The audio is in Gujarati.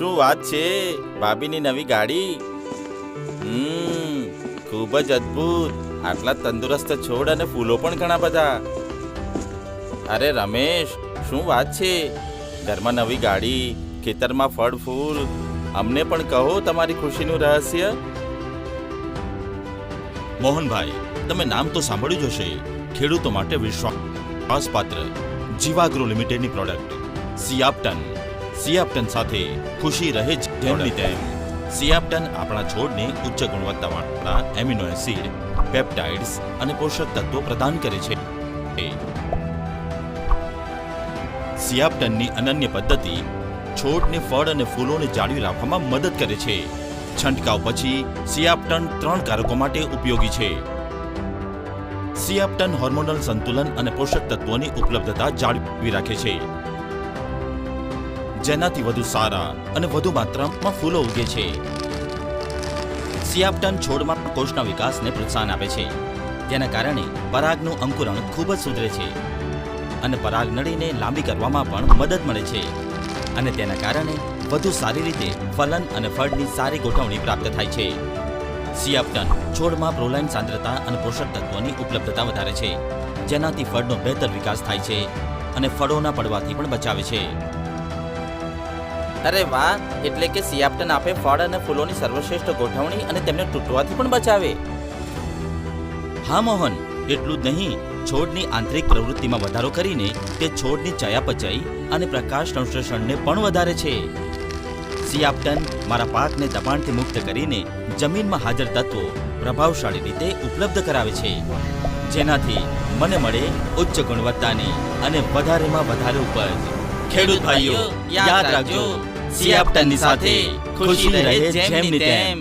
શું વાત છે, ભાભીની નવી ગાડી? ખૂબ જ અદ્ભુત. આટલા તંદુરસ્ત છોડ અને ફૂલો પણ ઘણા બધા. અરે રમેશ, શું વાત છે? ઘરમાં નવી ગાડી, ખેતરમાં ફળ ફૂલ. અમને પણ કહો તમારી ખુશીનું રહસ્ય. મોહનભાઈ, તમે નામ તો સાંભળ્યું જ હશે. ખેડૂતો માટે વિશ્વાસપાત્ર જીવાગ્રો લિમિટેડની પ્રોડક્ટ સિયાપ્ટન સાથે ખુશી રહે જેમની તેમ. સિયાપ્ટન આપણા છોડને ઉચ્ચ ગુણવત્તાવાળા એમિનો એસિડ, પેપ્ટાઇડ્સ અને પોષક તત્વો પ્રદાન કરે છે. સિયાપ્ટનની અનન્ય પદ્ધતિ છોડને ફળ અને ફૂલોને જાળવી રાખવામાં મદદ કરે છે. છંટકાવ પછી સિયાપ્ટન 3 કારકો માટે ઉપયોગી છે. સિયાપ્ટન હોર્મોનલ સંતુલન અને પોષક તત્વોની ઉપલબ્ધતા જાળવી રાખે છે, જેનાથી વધુ સારા અને વધુ માત્રામાં ફૂલો ઉગે છે. સિયાપ્ટન છોડમાં કોષના વિકાસને પ્રોત્સાહન આપે છે, જેના કારણે પરાગનું અંકુરણ ખૂબ જ સુધરે છે અને પરાગનળીને લાંબી કરવામાં પણ મદદ મળે છે, અને તેના કારણે વધુ સારી રીતે ફલન અને ફળની સારી ગોઠવણી પ્રાપ્ત થાય છે. સિયાપ્ટન છોડમાં પ્રોલાઇન સાંદ્રતા અને પોષક તત્વોની ઉપલબ્ધતા વધારે છે, જેનાથી ફળનો બહેતર વિકાસ થાય છે અને ફળોના પડવાથી પણ બચાવે છે. અરે વાહ, એટલે કે સિયાપ્ટન આપે ફળ અને ફૂલોની સર્વશ્રેષ્ઠ ગોઠવણી અને તેમને તૂટવાથી પણ બચાવે. હા મોહન, એટલું જ નહીં, છોડની આંતરિક પ્રવૃત્તિમાં વધારો કરીને તે છોડની ચયાપચય અને પ્રકાશ સંશ્લેષણને પણ વધારે છે. સિયાપ્ટન મારા પાકને દબાણથી મુક્ત કરીને જમીનમાં હાજર તત્વો પ્રભાવશાળી રીતે ઉપલબ્ધ કરાવે છે, જેનાથી મને મળે ઉચ્ચ ગુણવત્તાની અને વધારેમાં વધારે ઉપજ. ખેડૂત ભાઈઓ, યાદ રાખજો, સિયાપ્ટનની સાથે ખુશી રહે જેમની તેમ.